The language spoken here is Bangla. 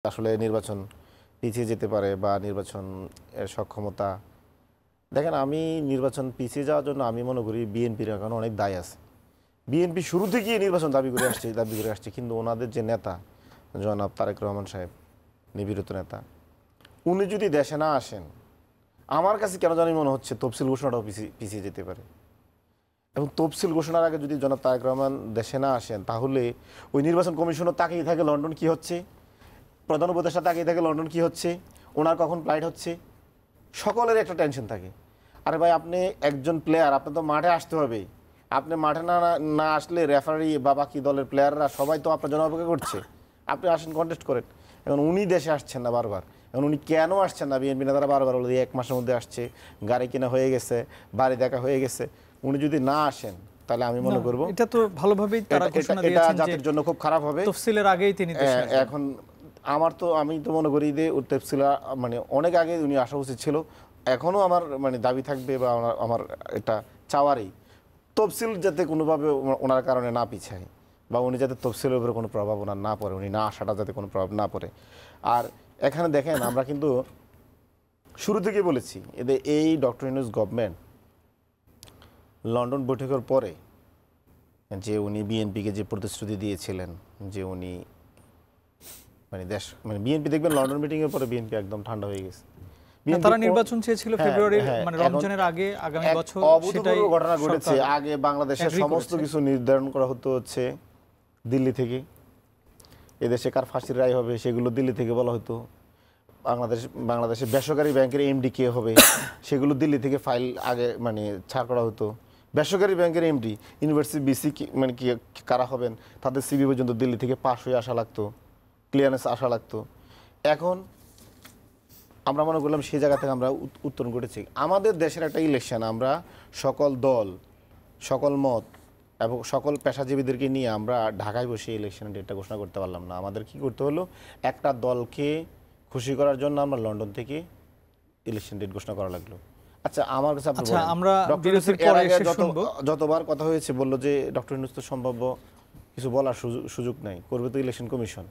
আসলে নির্বাচন পিছিয়ে যেতে পারে বা নির্বাচন এর সক্ষমতা দেখেন আমি নির্বাচন পিছিয়ে যাওয়ার জন্য আমি মনে করি বিএনপির এখন অনেক দায় আছে। বিএনপি শুরু থেকেই নির্বাচন দাবি করে আসছে কিন্তু ওনাদের যে নেতা জনাব তারেক রহমান সাহেব নিপীড়িত নেতা, উনি যদি দেশে না আসেন আমার কাছে কেন জানি মনে হচ্ছে তফসিল ঘোষণাটাও পিছিয়ে যেতে পারে। এবং তফসিল ঘোষণার আগে যদি জনাব তারেক রহমান দেশে না আসেন তাহলে ওই নির্বাচন কমিশনও তাকিয়ে থাকে লন্ডন কি হচ্ছে, প্রধান উপদেষ্টা তাকিয়ে থাকে লন্ডন কি হচ্ছে, ওনার কখন ফ্লাইট হচ্ছে, সকলের একটা টেনশন থাকে। আরে ভাই আপনি একজন প্লেয়ার, আপনার তো মাঠে আসতে হবে, আপনি মাঠে না আসলে রেফারি বা বাকি দলের প্লেয়াররা সবাই তো আপনার জন্য অপেক্ষা করছে, আপনি আসেন কন্টেস্ট করেন। এখন উনি দেশে আসছেন না বারবার, এখন উনি কেন আসছেন না? বিএনপি নেতারা বারবার বলে এক মাসের মধ্যে আসছে, গাড়ি কেনা হয়ে গেছে, বাড়ি দেখা হয়ে গেছে। উনি যদি না আসেন তাহলে আমি মনে করব এটা তো ভালোভাবেই তারা ঘোষণা দিয়েছেন যে জাতির জন্য খুব খারাপ হবে। তফসিলের আগেই তিনি দেশে আসবেন। এখন আমি তো মনে করি যে তফসিল মানে অনেক আগে উনি আসা উচিত ছিল। এখনো আমার মানে দাবি থাকবে বা আমার এটা চাওয়ারই তফসিল যাতে কোনোভাবে ওনার কারণে না পিছায় বা উনি যাতে তফসিলের উপরে কোনো প্রভাব ওনার না পড়ে, উনি না আসাটা যাতে কোনো প্রভাব না পড়ে। আর এখানে দেখেন আমরা কিন্তু শুরু থেকে বলেছি এদের এই ডক্টর ইউনূস গভর্নমেন্ট লন্ডন বৈঠকের পরে যে উনি বিএনপিকে যে প্রতিশ্রুতি দিয়েছিলেন যে উনি বিএনপি দেখবেন লন্ডন মিটিং এর পরে বিএনপি একদম ঠান্ডা হয়ে গেছে। তারা নির্বাচন চেয়েছিল ফেব্রুয়ারি মানে রমজানের আগে আগামী বছর, সেটাই ঘটনা ঘটেছে। আগে বাংলাদেশের সমস্ত কিছু নির্ধারণ করা হচ্ছে দিল্লি থেকে, এদেশে কার ফাঁসির রায় হবে সেগুলো দিল্লি থেকে বলা হতো। বাংলাদেশের বেসরকারি ব্যাংকের এমডি কে হবে সেগুলো দিল্লি থেকে ফাইল আগে ছাড় করা হতো। বেসরকারি ব্যাংকের এমডি, ইউনিভার্সিটি বিসি কি কারা হবেন তাদের সিভি পর্যন্ত দিল্লি থেকে পাশ হয়ে আসা লাগতো, ক্লিয়ারেন্স আসা লাগতো। এখন আমরা মনে করলাম সেই জায়গা থেকে আমরা উত্তরণ ঘটেছি। আমাদের দেশের একটা ইলেকশন, আমরা সকল দল, সকল মত এবং সকল পেশাজীবীদেরকে নিয়ে আমরা ঢাকায় বসে ইলেকশনের ডেটটা ঘোষণা করতে পারলাম না। আমাদের কি করতে হলো, একটা দলকে খুশি করার জন্য আমরা লন্ডন থেকে ইলেকশন ডেট ঘোষণা করা লাগলো। আচ্ছা আমার কাছে আমরা যতবার কথা হয়েছে বললো যে ডক্টর ইউনূস তো সম্ভাব্য কিছু বলার সুযোগ নাই, করবে তো ইলেকশন কমিশন।